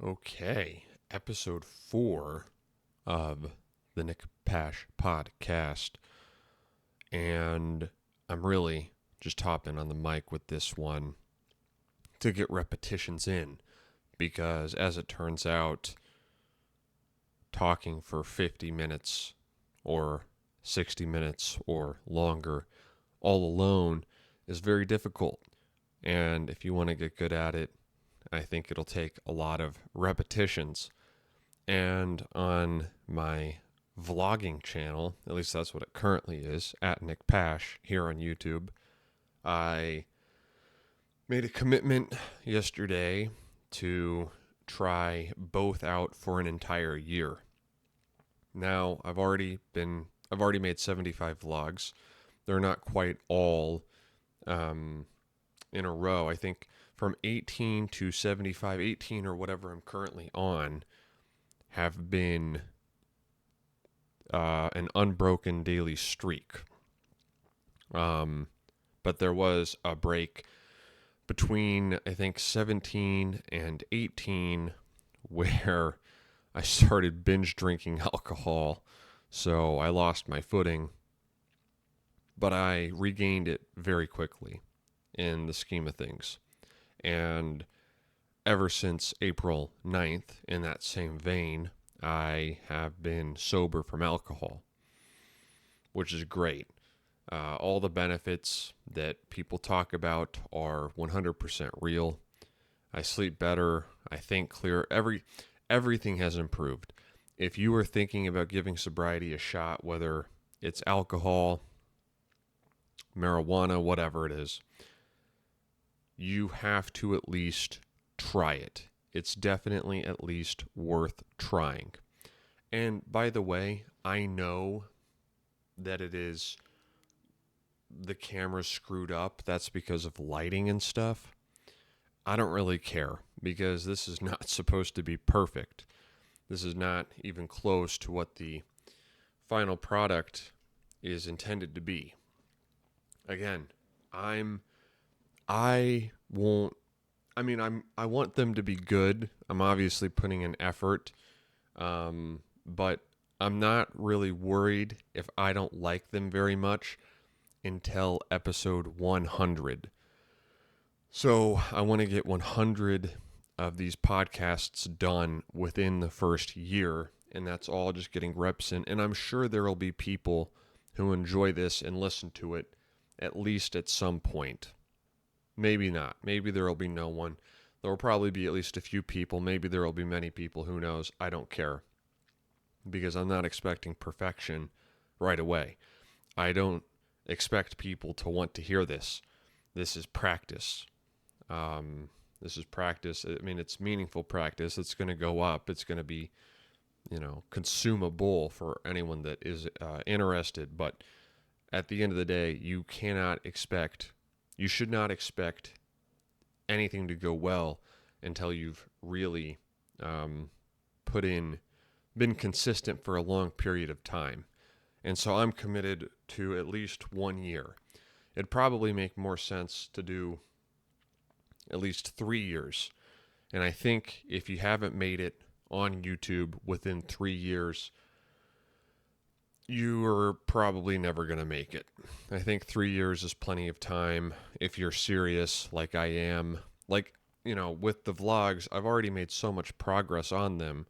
Okay, episode 4 of the Nick Pash podcast. And I'm really just hopping on the mic with this one to get repetitions in because, as it turns out, talking for 50 minutes or 60 minutes or longer all alone is very difficult. And if you want to get good at it, I think it'll take a lot of repetitions. And on my vlogging channel, at least that's what it currently is, at Nick Pash here on YouTube, I made a commitment yesterday to try both out for an entire year. Now, I've already made 75 vlogs. They're not quite all in a row. I think from 18 to 75, 18 or whatever I'm currently on, have been an unbroken daily streak. But there was a break between, I think, 17 and 18 where I started binge drinking alcohol. So I lost my footing, but I regained it very quickly in the scheme of things. And ever since April 9th, in that same vein, I have been sober from alcohol, which is great. All the benefits that people talk about are 100% real. I sleep better. I think clearer. Everything has improved. If you are thinking about giving sobriety a shot, whether it's alcohol, marijuana, whatever it is, you have to at least try it. It's definitely at least worth trying. And by the way, I know that it is the camera's screwed up. That's because of lighting and stuff. I don't really care because this is not supposed to be perfect. This is not even close to what the final product is intended to be. Again, I want them to be good. I'm obviously putting in effort, but I'm not really worried if I don't like them very much until episode 100. So I want to get 100 of these podcasts done within the first year, and that's all just getting reps in. And I'm sure there will be people who enjoy this and listen to it at least at some point. Maybe not. Maybe there will be no one. There will probably be at least a few people. Maybe there will be many people. Who knows? I don't care. Because I'm not expecting perfection right away. I don't expect people to want to hear this. This is practice. This is practice. I mean, it's meaningful practice. It's going to go up. It's going to be, consumable for anyone that is interested. But at the end of the day, you should not expect anything to go well until you've really been consistent for a long period of time. And so I'm committed to at least 1 year. It'd probably make more sense to do at least 3 years. And I think if you haven't made it on YouTube within 3 years, you are probably never going to make it. I think 3 years is plenty of time if you're serious like I am. With the vlogs, I've already made so much progress on them,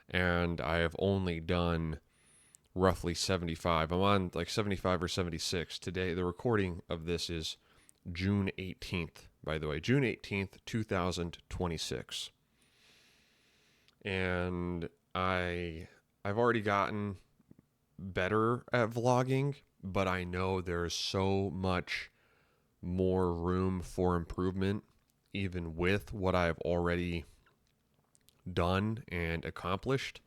and I have only done roughly 75. I'm on 75 or 76 today. The recording of this is June 18th, by the way. June 18th, 2026. And I've already gotten better at vlogging, but I know there's so much more room for improvement, even with what I've already done and accomplished.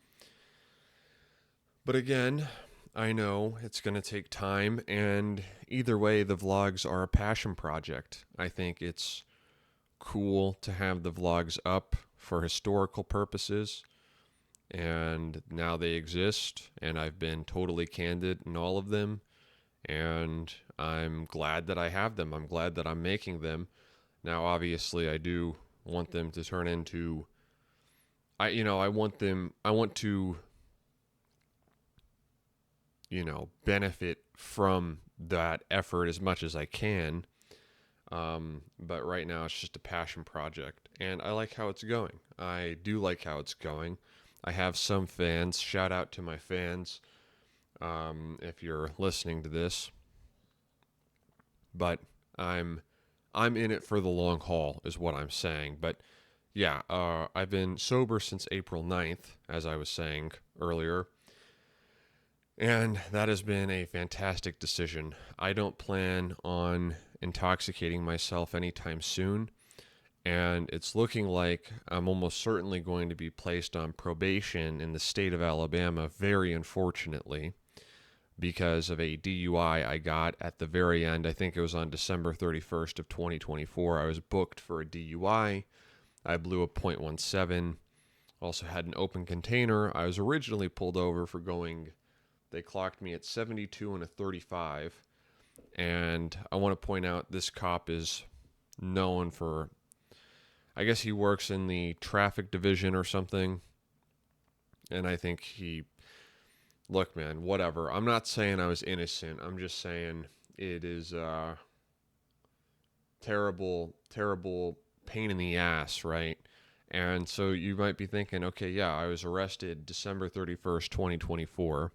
But again, I know it's going to take time, and either way, the vlogs are a passion project. I think it's cool to have the vlogs up for historical purposes, and now they exist, and I've been totally candid in all of them, and I'm glad that I have them. I'm glad that I'm making them. Now, obviously, I do want them to turn into I want to, benefit from that effort as much as I can. But right now it's just a passion project, and I like how it's going. I do like how it's going. I have some fans. Shout out to my fans, if you're listening to this. But I'm I'm in it for the long haul, is what I'm saying. But yeah, I've been sober since April 9th, as I was saying earlier, and that has been a fantastic decision. I don't plan on intoxicating myself anytime soon, and it's looking like I'm almost certainly going to be placed on probation in the state of Alabama, very unfortunately, because of a DUI I got at the very end. I think it was on December 31st of 2024. I was booked for a DUI. I blew a .17. Also had an open container. I was originally pulled over for going, they clocked me at 72 and a 35. And I want to point out this cop is known for, I guess he works in the traffic division or something. And I think look, man, whatever. I'm not saying I was innocent. I'm just saying it is terrible, terrible pain in the ass, right? And so you might be thinking, okay, yeah, I was arrested December 31st, 2024.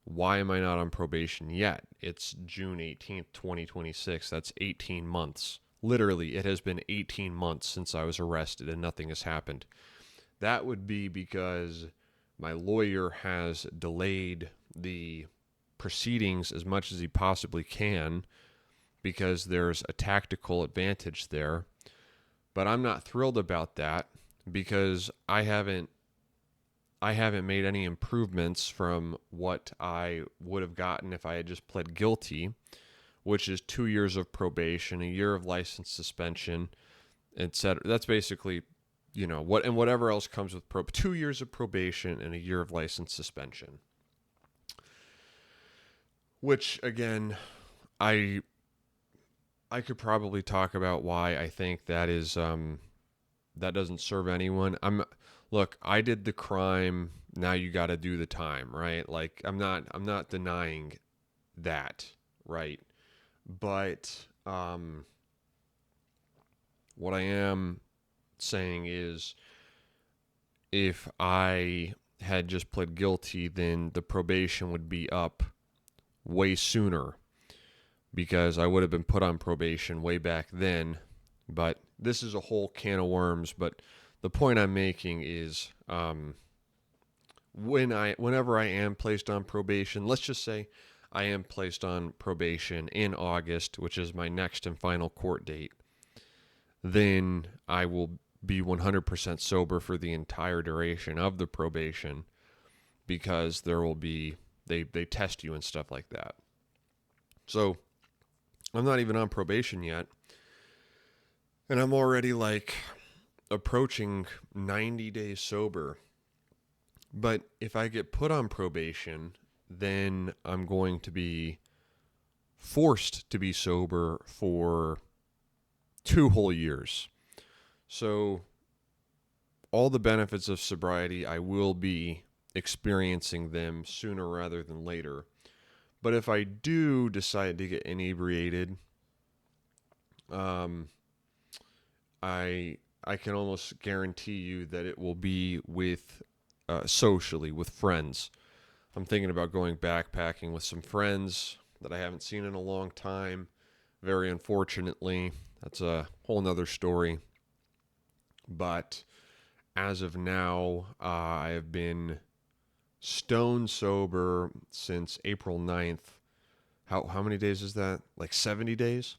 Why am I not on probation yet? It's June 18th, 2026. That's 18 months. Literally, it has been 18 months since I was arrested and nothing has happened. That would be because my lawyer has delayed the proceedings as much as he possibly can because there's a tactical advantage there. But I'm not thrilled about that because I haven't made any improvements from what I would have gotten if I had just pled guilty, which is 2 years of probation, a year of license suspension, etc. That's basically, whatever else comes with 2 years of probation and a year of license suspension. Which again, I could probably talk about why I think that is that doesn't serve anyone. Look, I did the crime, now you got to do the time, right? Like I'm not denying that, right? But what I am saying is if I had just pled guilty, then the probation would be up way sooner because I would have been put on probation way back then. But this is a whole can of worms. But the point I'm making is whenever I am placed on probation, let's just say I am placed on probation in August, which is my next and final court date, then I will be 100% sober for the entire duration of the probation because there will be, they test you and stuff like that. So I'm not even on probation yet, and I'm already like approaching 90 days sober. But if I get put on probation, then I'm going to be forced to be sober for 2 whole years. So all the benefits of sobriety, I will be experiencing them sooner rather than later. But if I do decide to get inebriated, I can almost guarantee you that it will be with socially with friends. I'm thinking about going backpacking with some friends that I haven't seen in a long time. Very unfortunately, that's a whole nother story. But as of now, I have been stone sober since April 9th. How many days is that? Like 70 days?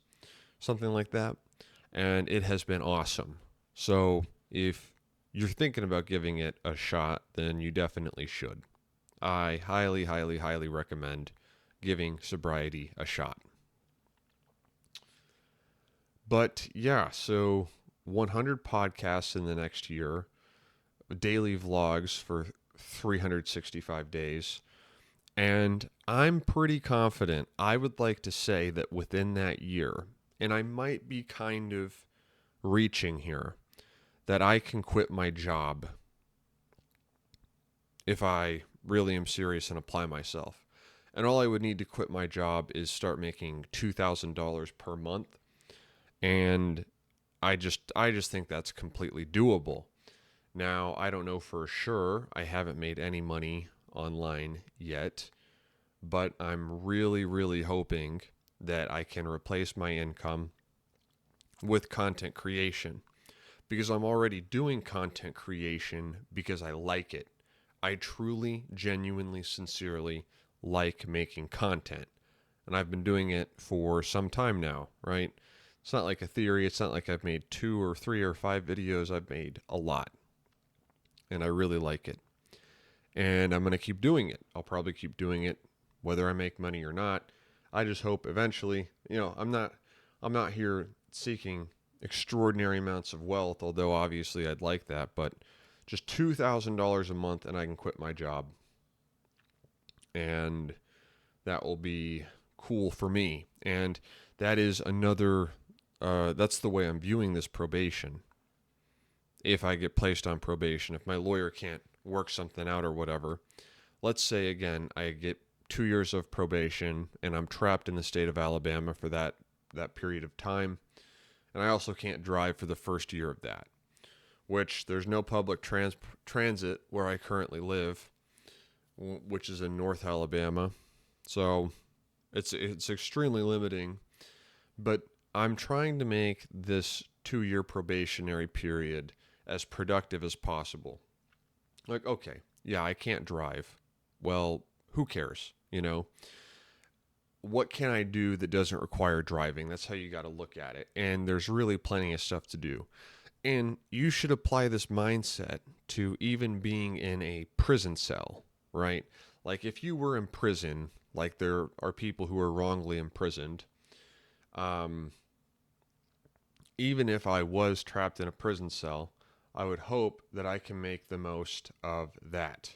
Something like that. And it has been awesome. So if you're thinking about giving it a shot, then you definitely should. I highly, highly, highly recommend giving sobriety a shot. But yeah, so 100 podcasts in the next year, daily vlogs for 365 days. And I'm pretty confident, I would like to say that within that year, and I might be kind of reaching here, that I can quit my job if I really am serious and apply myself. And all I would need to quit my job is start making $2,000 per month. And I just think that's completely doable. Now, I don't know for sure. I haven't made any money online yet, but I'm really, really hoping that I can replace my income with content creation, because I'm already doing content creation because I like it. I truly, genuinely, sincerely like making content. And I've been doing it for some time now, right? It's not like a theory. It's not like I've made 2 or 3 or 5 videos. I've made a lot. And I really like it. And I'm going to keep doing it. I'll probably keep doing it whether I make money or not. I just hope eventually, I'm not here seeking extraordinary amounts of wealth, although obviously I'd like that, but just $2,000 a month and I can quit my job. And that will be cool for me. And that is that's the way I'm viewing this probation. If I get placed on probation, if my lawyer can't work something out or whatever, let's say again, I get 2 years of probation and I'm trapped in the state of Alabama for that period of time. And I also can't drive for the first year of that, which there's no public transit where I currently live, which is in North Alabama. So it's extremely limiting, but I'm trying to make this 2-year probationary period as productive as possible. Like, okay, yeah, I can't drive. Well, who cares, What can I do that doesn't require driving? That's how you got to look at it. And there's really plenty of stuff to do. And you should apply this mindset to even being in a prison cell, right? Like if you were in prison, like there are people who are wrongly imprisoned, even if I was trapped in a prison cell, I would hope that I can make the most of that.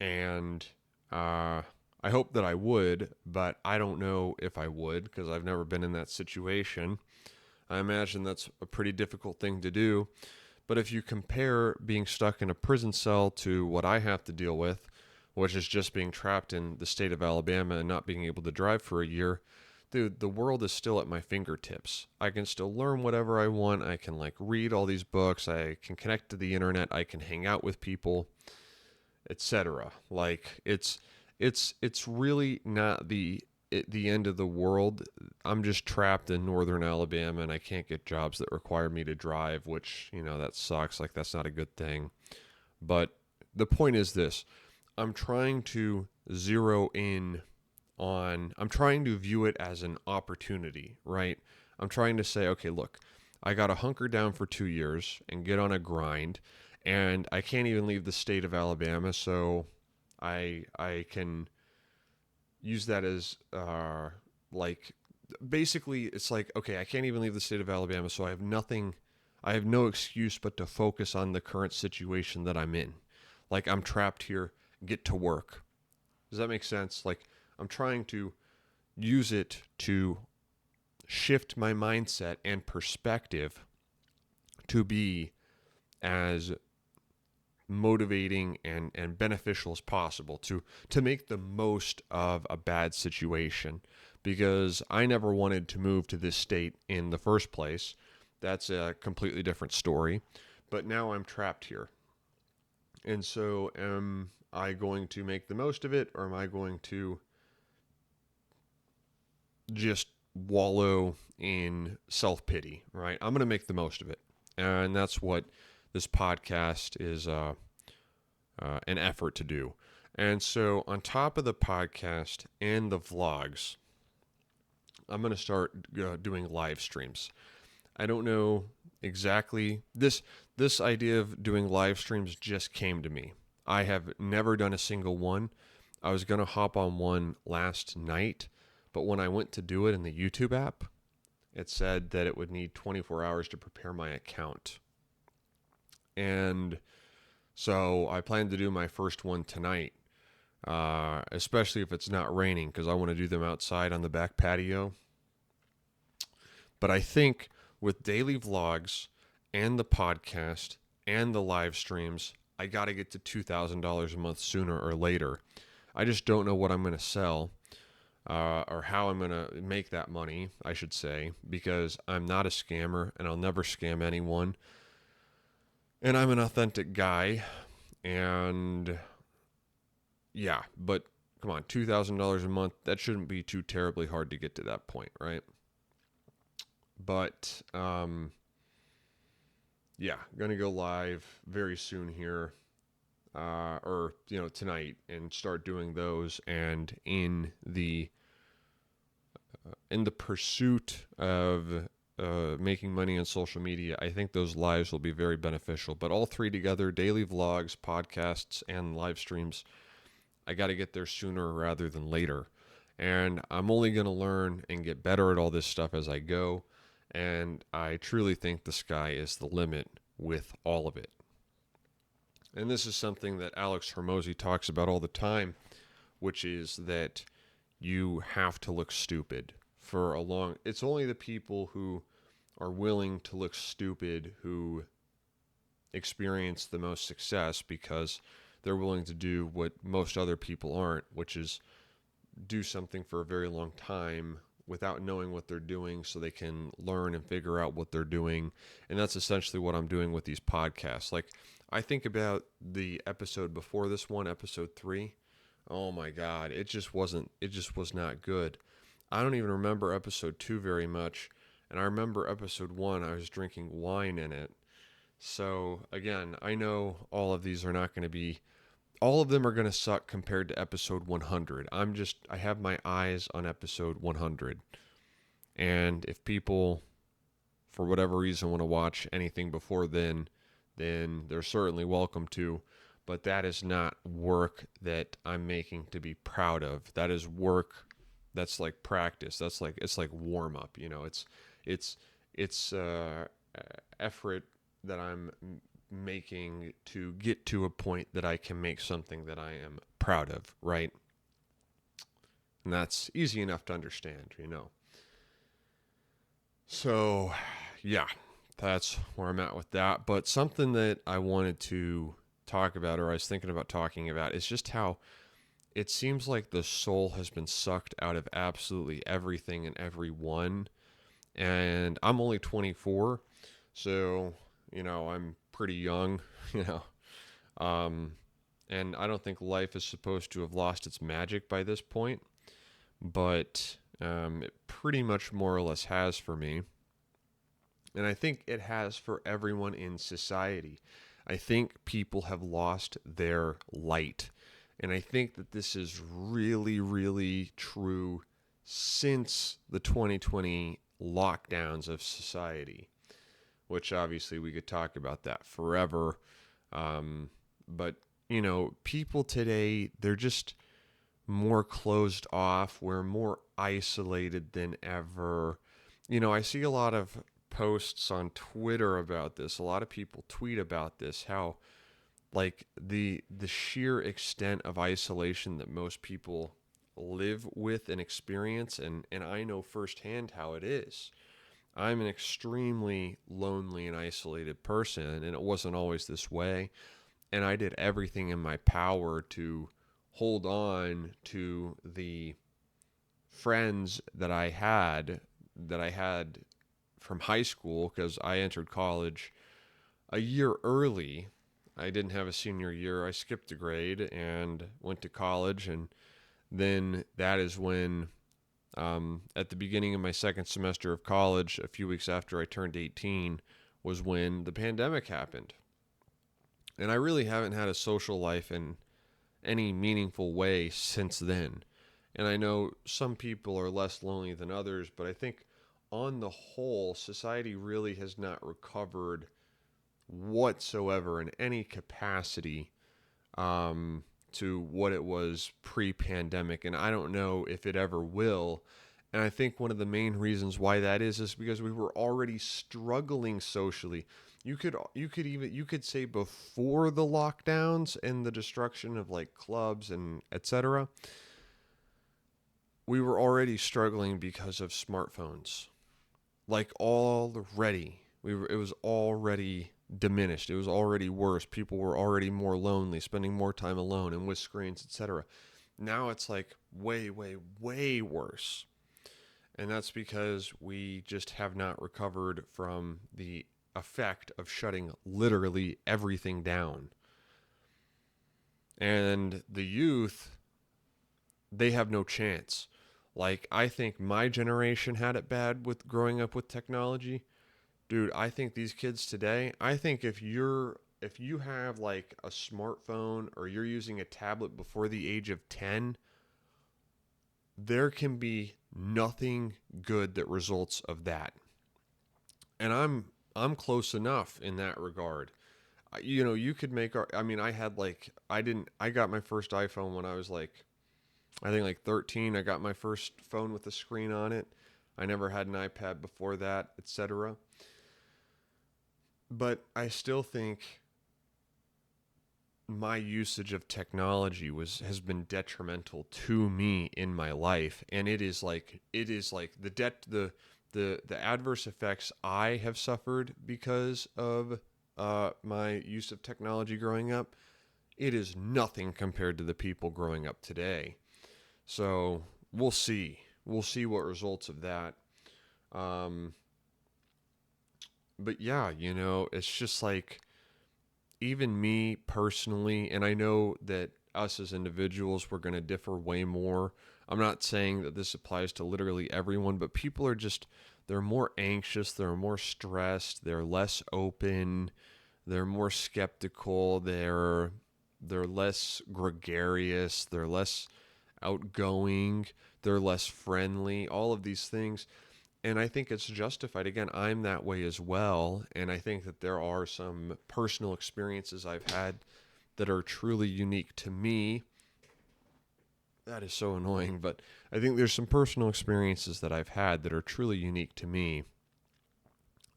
And I hope that I would, but I don't know if I would because I've never been in that situation. I imagine that's a pretty difficult thing to do. But if you compare being stuck in a prison cell to what I have to deal with, which is just being trapped in the state of Alabama and not being able to drive for a year, dude, the world is still at my fingertips. I can still learn whatever I want. I can read all these books. I can connect to the internet. I can hang out with people, etc. It's really not the end of the world. I'm just trapped in northern Alabama and I can't get jobs that require me to drive, which, that sucks. That's not a good thing. But the point is this. I'm trying to I'm trying to view it as an opportunity, right? I'm trying to say, okay, look, I got to hunker down for 2 years and get on a grind, and I can't even leave the state of Alabama, so I can use that as basically it's like, okay, I can't even leave the state of Alabama, so I have no excuse but to focus on the current situation that I'm in. I'm trapped here, get to work. Does that make sense? I'm trying to use it to shift my mindset and perspective to be as motivating and beneficial as possible, to make the most of a bad situation, because I never wanted to move to this state in the first place. That's a completely different story. But now I'm trapped here. And so am I going to make the most of it, or am I going to just wallow in self-pity, right? I'm going to make the most of it. And that's what this podcast is an effort to do. And so on top of the podcast and the vlogs, I'm going to start doing live streams. I don't know exactly. This idea of doing live streams just came to me. I have never done a single one. I was going to hop on one last night, but when I went to do it in the YouTube app, it said that it would need 24 hours to prepare my account. And so I plan to do my first one tonight, especially if it's not raining, because I want to do them outside on the back patio. But I think with daily vlogs and the podcast and the live streams, I got to get to $2,000 a month sooner or later. I just don't know what I'm going to sell, or how I'm going to make that money, I should say, because I'm not a scammer and I'll never scam anyone. And I'm an authentic guy. And yeah, but come on, $2,000 a month, that shouldn't be too terribly hard to get to that point, right? But yeah, gonna go live very soon here, or tonight, and start doing those. And in the pursuit of making money on social media, I think those lives will be very beneficial. But all three together, daily vlogs, podcasts, and live streams, I got to get there sooner rather than later. And I'm only going to learn and get better at all this stuff as I go. And I truly think the sky is the limit with all of it. And this is something that Alex Hormozy talks about all the time, which is that you have to look stupid for a long... It's only the people who are willing to look stupid who experience the most success, because they're willing to do what most other people aren't, which is do something for a very long time without knowing what they're doing, so they can learn and figure out what they're doing. And that's essentially what I'm doing with these podcasts. Like, I think about the episode before this one, episode 3. Oh my God, it just was not good. I don't even remember episode 2 very much. And I remember episode 1, I was drinking wine in it. So again, I know all of these are not going to be, all of them are going to suck compared to episode 100. I have my eyes on episode 100. And if people, for whatever reason, want to watch anything before then they're certainly welcome to. But that is not work that I'm making to be proud of. That is work that's like practice. It's like warm up. It's effort that I'm making to get to a point that I can make something that I am proud of, right? And that's easy enough to understand. So, yeah, that's where I'm at with that. But something that I wanted to talk about, or I was thinking about talking about, is just how it seems like the soul has been sucked out of absolutely everything and everyone. And I'm only 24, so I'm pretty young, and I don't think life is supposed to have lost its magic by this point, but it pretty much more or less has for me. And I think it has for everyone in society. I think people have lost their light. And I think that this is really, really true since the 2020 lockdowns of society, which obviously we could talk about that forever. But, people today, they're just more closed off. We're more isolated than ever. I see a lot of posts on Twitter about this. A lot of people tweet about this, how like the sheer extent of isolation that most people live with and experience, and I know firsthand how it is. I'm an extremely lonely and isolated person, and it wasn't always this way. And I did everything in my power to hold on to the friends that I had from high school, because I entered college a year early. I didn't have a senior year. I skipped a grade and went to college, and then that is when, at the beginning of my second semester of college, a few weeks after I turned 18, was when the pandemic happened. And I really haven't had a social life in any meaningful way since then. And I know some people are less lonely than others, but I think on the whole, society really has not recovered whatsoever in any capacity, to what it was pre-pandemic, and I don't know if it ever will. And I think one of the main reasons why that is because we were already struggling socially. You could say before the lockdowns and the destruction of like clubs and etc. We were already struggling because of smartphones. Like already, it was already diminished. It was already worse. People were already more lonely, spending more time alone and with screens, etc. Now it's like way, way, way worse. And that's because we just have not recovered from the effect of shutting literally everything down. And the youth, they have no chance. Like, I think my generation had it bad with growing up with technology. Dude, I think these kids today, I think if you have like a smartphone or you're using a tablet before the age of 10, there can be nothing good that results of that. And I'm close enough in that regard. You know, you could make I mean, I got my first iPhone when I was like, I think like 13. I got my first phone with a screen on it. I never had an iPad before that, etc. But I still think my usage of technology has been detrimental to me in my life, and it is like the adverse effects I have suffered because of my use of technology growing up. It is nothing compared to the people growing up today. So we'll see what results of that. um but yeah, it's just like, even me personally, and I know that us as individuals, we're going to differ way more. I'm not saying that this applies to literally everyone, but people are just, they're more anxious, they're more stressed, they're less open, they're more skeptical, they're less gregarious, they're less outgoing, they're less friendly, all of these things. And I think it's justified. Again, I'm that way as well. And I think that there are some personal experiences I've had that are truly unique to me. That is so annoying. But I think there's some personal experiences that I've had that are truly unique to me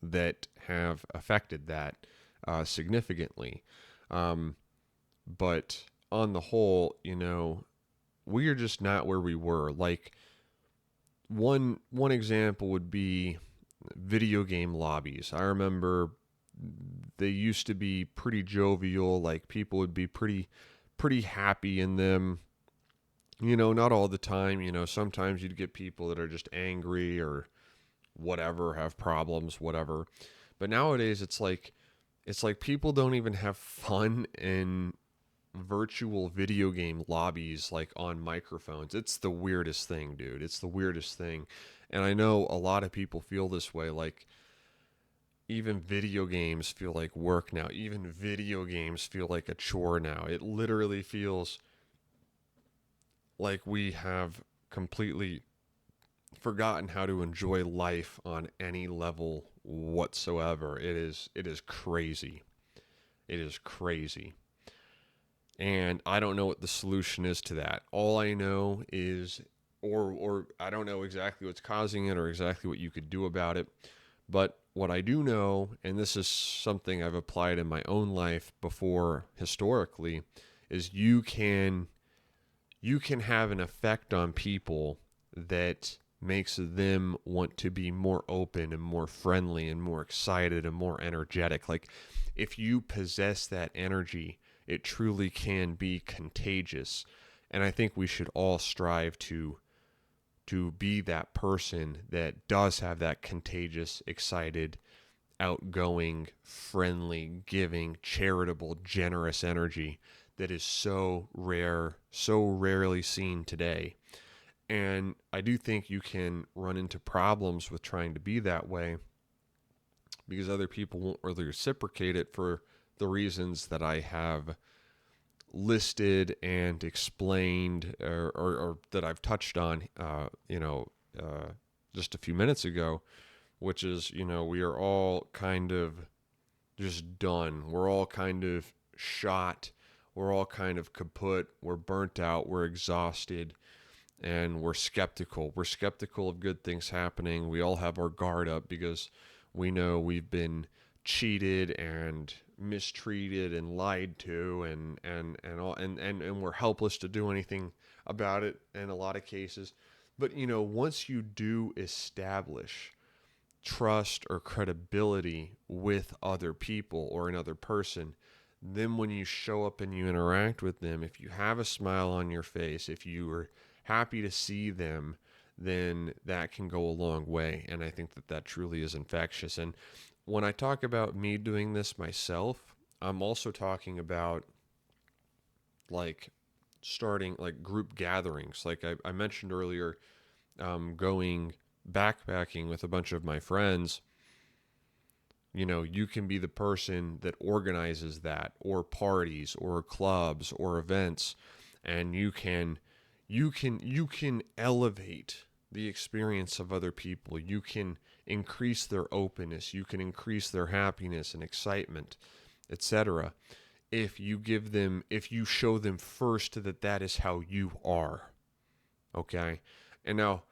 that have affected that significantly. Um, but on the whole, we are just not where we were. Like, one example would be video game lobbies. I remember they used to be pretty jovial, like people would be pretty happy in them. Not all the time, sometimes you'd get people that are just angry or whatever, have problems, whatever. But nowadays it's like people don't even have fun in virtual video game lobbies, like on microphones. It's the weirdest thing, dude. It's the weirdest thing. And I know a lot of people feel this way. Like, even video games feel like work now. Even video games feel like a chore now. It literally feels like we have completely forgotten how to enjoy life on any level whatsoever. It is crazy. It is crazy. And I don't know what the solution is to that. All I know is, or I don't know exactly what's causing it or exactly what you could do about it. But what I do know, and this is something I've applied in my own life before historically, is you can have an effect on people that makes them want to be more open and more friendly and more excited and more energetic. Like, if you possess that energy, it truly can be contagious. And I think we should all strive to be that person that does have that contagious, excited, outgoing, friendly, giving, charitable, generous energy that is so rare, so rarely seen today. And I do think you can run into problems with trying to be that way because other people won't really reciprocate it for the reasons that I have listed and explained, or that I've touched on, just a few minutes ago, which is, we are all kind of just done. We're all kind of shot. We're all kind of kaput. We're burnt out. We're exhausted. And we're skeptical. We're skeptical of good things happening. We all have our guard up because we know we've been cheated and mistreated and lied to, and we're helpless to do anything about it in a lot of cases. But once you do establish trust or credibility with other people or another person, then when you show up and you interact with them, if you have a smile on your face, if you are happy to see them, then that can go a long way. And I think that that truly is infectious. And when I talk about me doing this myself, I'm also talking about like starting like group gatherings. Like I mentioned earlier, going backpacking with a bunch of my friends. You know, you can be the person that organizes that, or parties or clubs or events, and you can elevate the experience of other people. You can increase their openness, you can increase their happiness and excitement, etc. If you show them first that that is how you are. Okay? And now,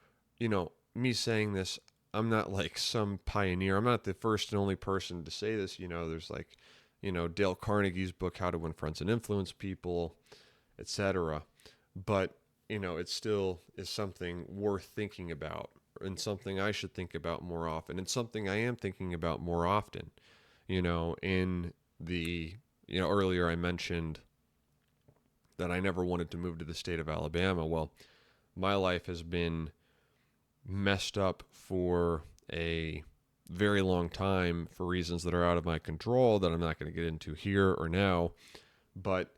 me saying this, I'm not like some pioneer. I'm not the first and only person to say this. There's like, Dale Carnegie's book, How to Win Friends and Influence People, etc. But, it still is something worth thinking about, and something I should think about more often, and something I am thinking about more often. In the, earlier I mentioned that I never wanted to move to the state of Alabama. Well, my life has been messed up for a very long time for reasons that are out of my control that I'm not going to get into here or now. But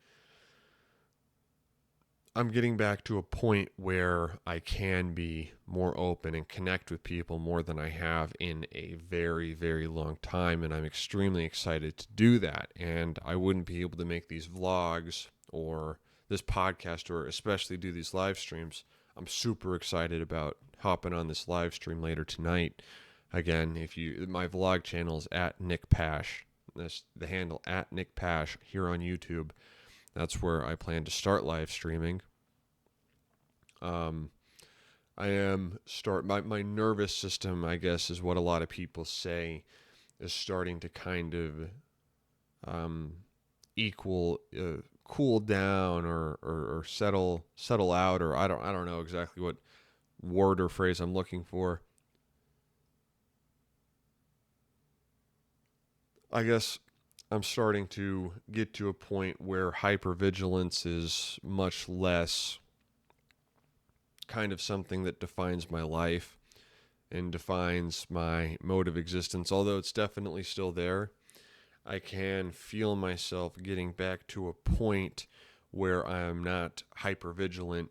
I'm getting back to a point where I can be more open and connect with people more than I have in a very, very long time. And I'm extremely excited to do that. And I wouldn't be able to make these vlogs or this podcast, or especially do these live streams. I'm super excited about hopping on this live stream later tonight. Again, my vlog channel is at Nick Pash. That's the handle, at Nick Pash, here on YouTube. That's where I plan to start live streaming. My nervous system, I guess, is what a lot of people say, is starting to kind of cool down or settle out, or I don't know exactly what word or phrase I'm looking for. I guess I'm starting to get to a point where hypervigilance is much less kind of something that defines my life and defines my mode of existence. Although it's definitely still there, I can feel myself getting back to a point where I am not hypervigilant,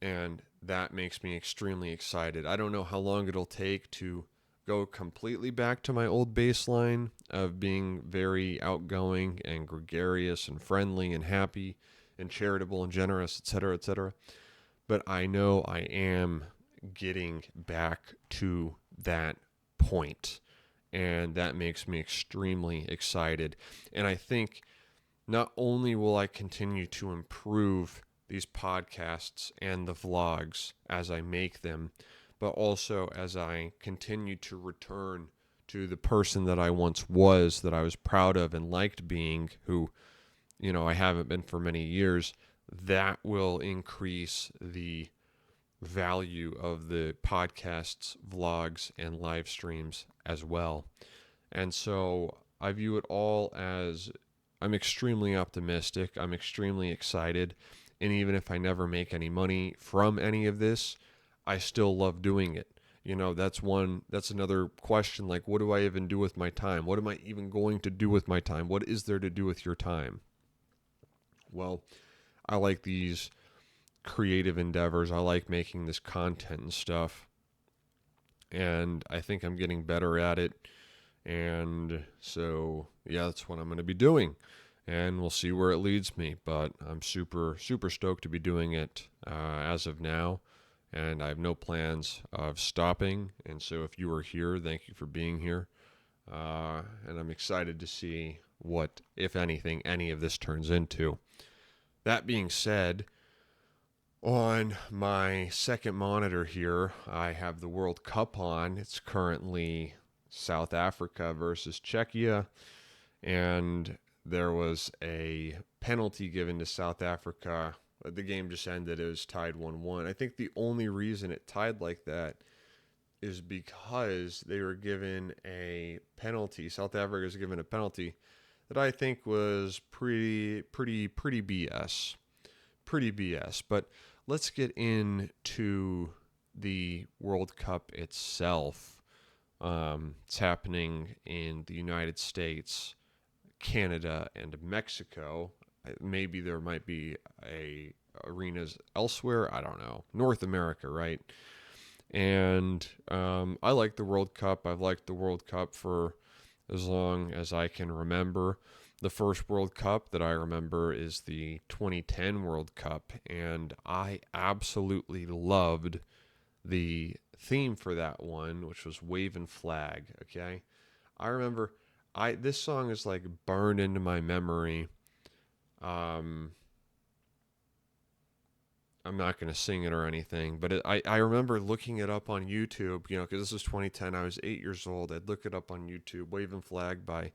and that makes me extremely excited. I don't know how long it'll take to go completely back to my old baseline of being very outgoing and gregarious and friendly and happy and charitable and generous, etc., etc. But I know I am getting back to that point, and that makes me extremely excited. And I think not only will I continue to improve these podcasts and the vlogs as I make them, but also as I continue to return to the person that I once was, that I was proud of and liked being, who, I haven't been for many years, that will increase the value of the podcasts, vlogs, and live streams as well. And so I view it all as, I'm extremely optimistic. I'm extremely excited. And even if I never make any money from any of this, I still love doing it. That's another question. Like, what do I even do with my time? What am I even going to do with my time? What is there to do with your time? Well, I like these creative endeavors. I like making this content and stuff. And I think I'm getting better at it. And so, yeah, that's what I'm going to be doing. And we'll see where it leads me. But I'm super, super stoked to be doing it as of now. And I have no plans of stopping. And so if you are here, thank you for being here. And I'm excited to see what, if anything, any of this turns into. That being said, on my second monitor here, I have the World Cup on. It's currently South Africa versus Czechia. And there was a penalty given to South Africa. The game just ended. It was tied 1-1. I think the only reason it tied like that is because they were given a penalty. South Africa was given a penalty that I think was pretty BS. Pretty BS. But let's get into the World Cup itself. It's happening in the United States, Canada, and Mexico. Maybe there might be arenas elsewhere. I don't know. North America, right? And I like the World Cup. I've liked the World Cup for as long as I can remember. The first World Cup that I remember is the 2010 World Cup, and I absolutely loved the theme for that one, which was Waving Flag. Okay, I remember this song is like burned into my memory. Um, I'm not going to sing it or anything, but I remember looking it up on YouTube, because this was 2010. I was 8 years old. I'd look it up on YouTube. Waving Flag by,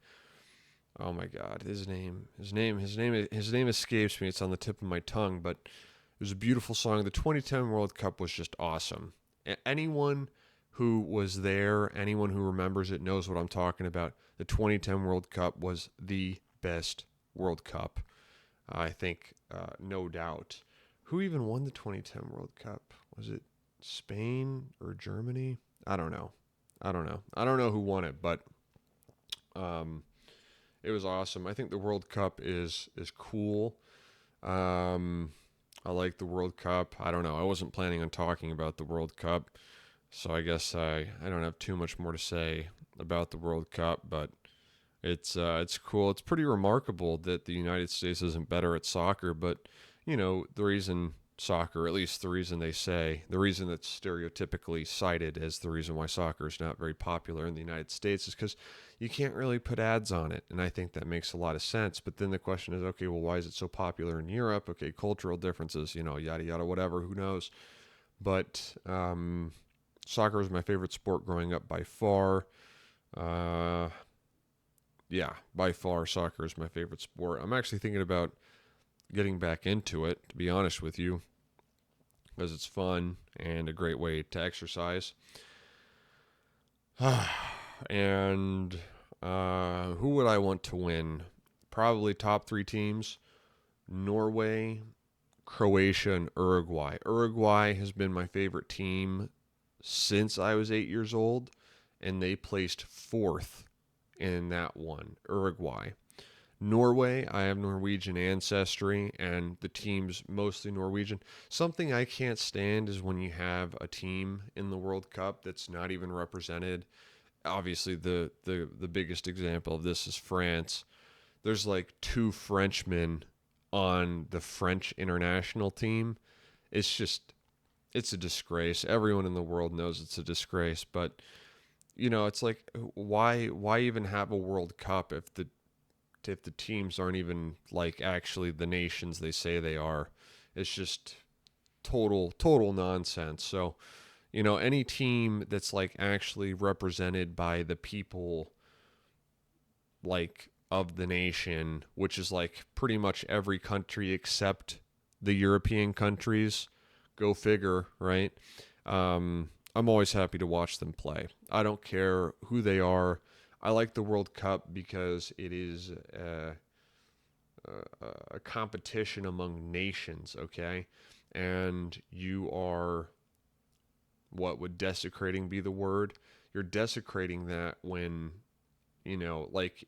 oh my God, his name escapes me. It's on the tip of my tongue, but it was a beautiful song. The 2010 World Cup was just awesome. Anyone who was there, anyone who remembers it knows what I'm talking about. The 2010 World Cup was the best World Cup, I think, no doubt. Who even won the 2010 World Cup? Was it Spain or Germany? I don't know. I don't know who won it, but it was awesome. I think the World Cup is cool. I like the World Cup. I don't know. I wasn't planning on talking about the World Cup, so I guess I don't have too much more to say about the World Cup, but it's cool. It's pretty remarkable that the United States isn't better at soccer, but the reason soccer, at least the reason they say, the reason that's stereotypically cited as the reason why soccer is not very popular in the United States is because you can't really put ads on it. And I think that makes a lot of sense. But then the question is, okay, well, why is it so popular in Europe? Okay, cultural differences, yada, yada, whatever, who knows? But soccer was my favorite sport growing up by far. Yeah, by far, soccer is my favorite sport. I'm actually thinking about getting back into it, to be honest with you, because it's fun and a great way to exercise. And who would I want to win? Probably top three teams: Norway, Croatia, and Uruguay. Uruguay has been my favorite team since I was 8 years old, and they placed fourth in that one, Uruguay. Norway, I have Norwegian ancestry, and the team's mostly Norwegian. Something I can't stand is when you have a team in the World Cup that's not even represented. Obviously, the biggest example of this is France. There's like two Frenchmen on the French international team. It's a disgrace. Everyone in the world knows it's a disgrace, but it's like why even have a World Cup if the teams aren't even like actually the nations they say they are? It's just total nonsense. So, any team that's like actually represented by the people like of the nation, which is like pretty much every country except the European countries, go figure, right? I'm always happy to watch them play. I don't care who they are. I like the World Cup because it is a competition among nations, okay? And you are, what would desecrating be the word? You're desecrating that when, like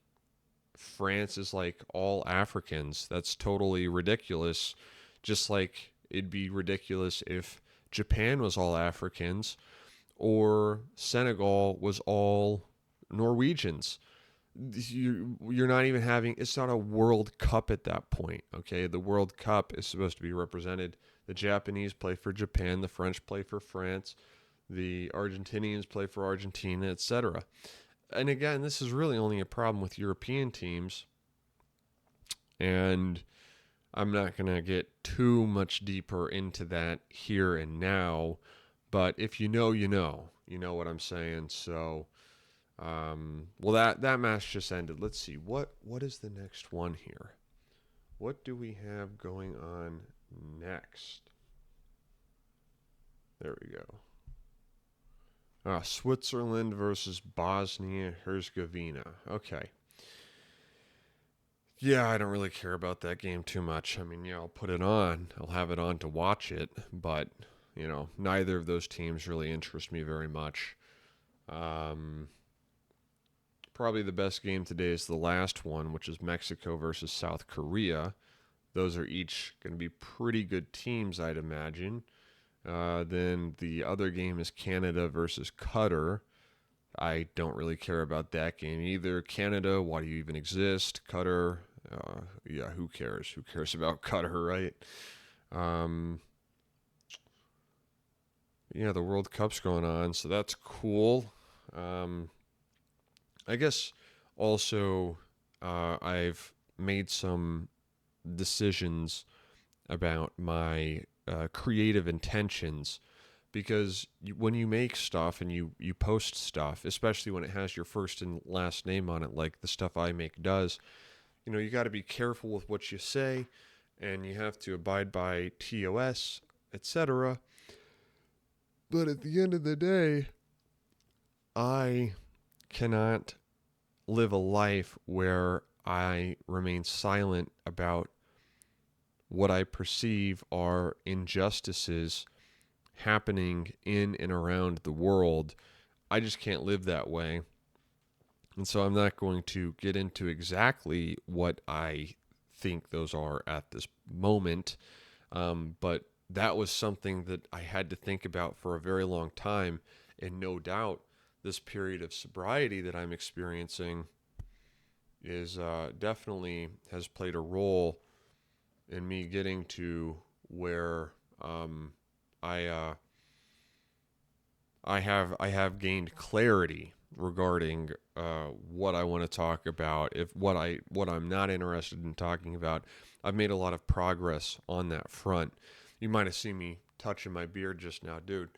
France is like all Africans. That's totally ridiculous. Just like it'd be ridiculous if Japan was all Africans or Senegal was all Norwegians. You're not even having, it's not a World Cup at that point, okay? The World Cup is supposed to be represented. The Japanese play for Japan, the French play for France, the Argentinians play for Argentina, etc. And again, this is really only a problem with European teams, and I'm not going to get too much deeper into that here and now, but if you know, you know what I'm saying. So, well, that match just ended. Let's see, what is the next one here? What do we have going on next? There we go. Switzerland versus Bosnia Herzegovina. Okay. Yeah, I don't really care about that game too much. I mean, yeah, I'll put it on. I'll have it on to watch it, but neither of those teams really interest me very much. Um, Probably the best game today is the last one, which is Mexico versus South Korea. Those are each going to be pretty good teams, I'd imagine. Then the other game is Canada versus Qatar. I don't really care about that game either. Canada, why do you even exist? Qatar, yeah, who cares? Who cares about Qatar, right? Um, yeah, the World Cup's going on, so that's cool. Um, I guess also I've made some decisions about my creative intentions because when you make stuff and you post stuff, especially when it has your first and last name on it, like the stuff I make does, you got to be careful with what you say, and you have to abide by TOS, etc. But at the end of the day, I cannot live a life where I remain silent about what I perceive are injustices happening in and around the world. I just can't live that way. And so I'm not going to get into exactly what I think those are at this moment. But that was something that I had to think about for a very long time. And no doubt, this period of sobriety that I'm experiencing is definitely has played a role in me getting to where I I have gained clarity regarding what I want to talk about. If what I'm not interested in talking about, I've made a lot of progress on that front. You might have seen me touching my beard just now, dude.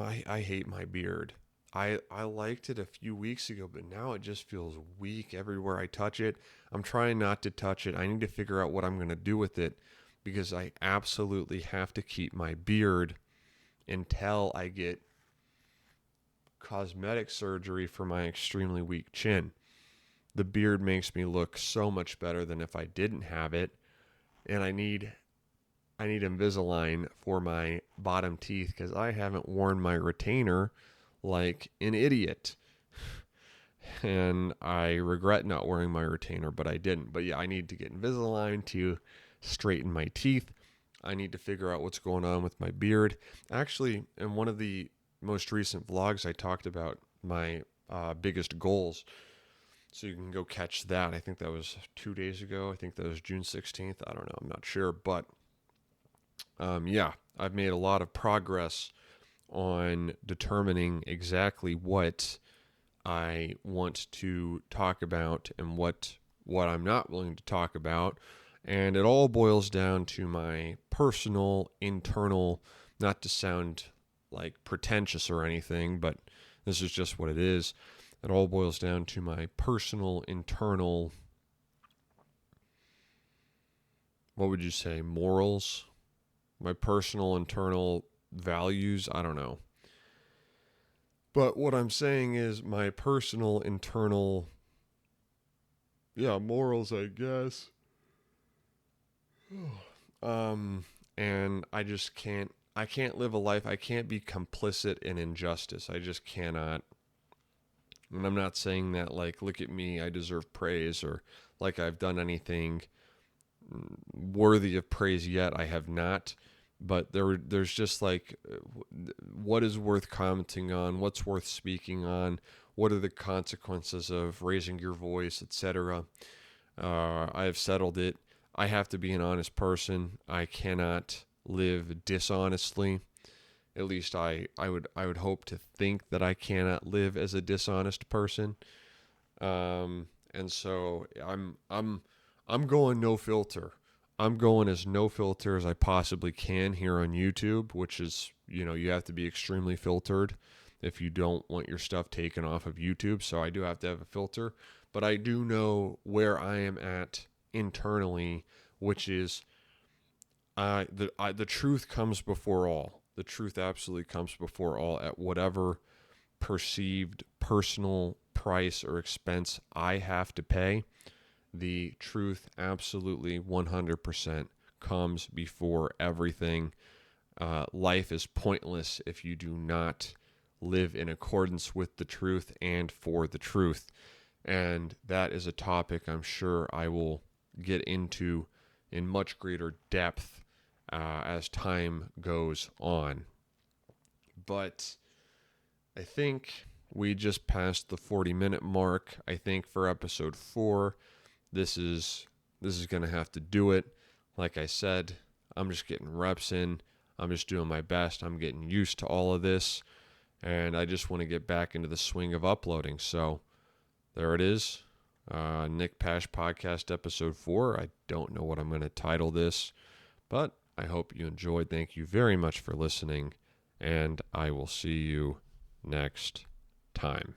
I hate my beard. I liked it a few weeks ago, but now it just feels weak everywhere I touch it. I'm trying not to touch it. I need to figure out what I'm going to do with it because I absolutely have to keep my beard until I get cosmetic surgery for my extremely weak chin. The beard makes me look so much better than if I didn't have it, and I need Invisalign for my bottom teeth because I haven't worn my retainer like an idiot. And I regret not wearing my retainer, but I didn't. But yeah, I need to get Invisalign to straighten my teeth. I need to figure out what's going on with my beard. Actually, in one of the most recent vlogs, I talked about my biggest goals. So you can go catch that. I think that was 2 days ago. I think that was June 16th. I don't know. I'm not sure. But yeah, I've made a lot of progress on determining exactly what I want to talk about and what I'm not willing to talk about. And it all boils down to my personal, internal, not to sound like pretentious or anything, but this is just what it is. It all boils down to my personal, internal, what would you say, morals? My personal, internal values? I don't know. But what I'm saying is my personal, internal, yeah, morals, I guess. Um, and I can't live a life, I can't be complicit in injustice. I just cannot. And I'm not saying that like, look at me, I deserve praise, or like I've done anything worthy of praise yet. I have not. But there's just like, what is worth commenting on? What's worth speaking on? What are the consequences of raising your voice, etc.? I have settled it. I have to be an honest person. I cannot live dishonestly. At least I would hope to think that I cannot live as a dishonest person. And so I'm going no filter. I'm going as no filter as I possibly can here on YouTube, which is, you have to be extremely filtered if you don't want your stuff taken off of YouTube. So I do have to have a filter, but I do know where I am at internally, which is the truth comes before all. The truth absolutely comes before all at whatever perceived personal price or expense I have to pay. The truth absolutely 100% comes before everything. Life is pointless if you do not live in accordance with the truth and for the truth. And that is a topic I'm sure I will get into in much greater depth as time goes on. But I think we just passed the 40-minute mark. I think for episode 4, this is going to have to do it. Like I said, I'm just getting reps in. I'm just doing my best. I'm getting used to all of this, and I just want to get back into the swing of uploading. So there it is. Nick Pash Podcast Episode 4. I don't know what I'm going to title this, but I hope you enjoyed. Thank you very much for listening, and I will see you next time.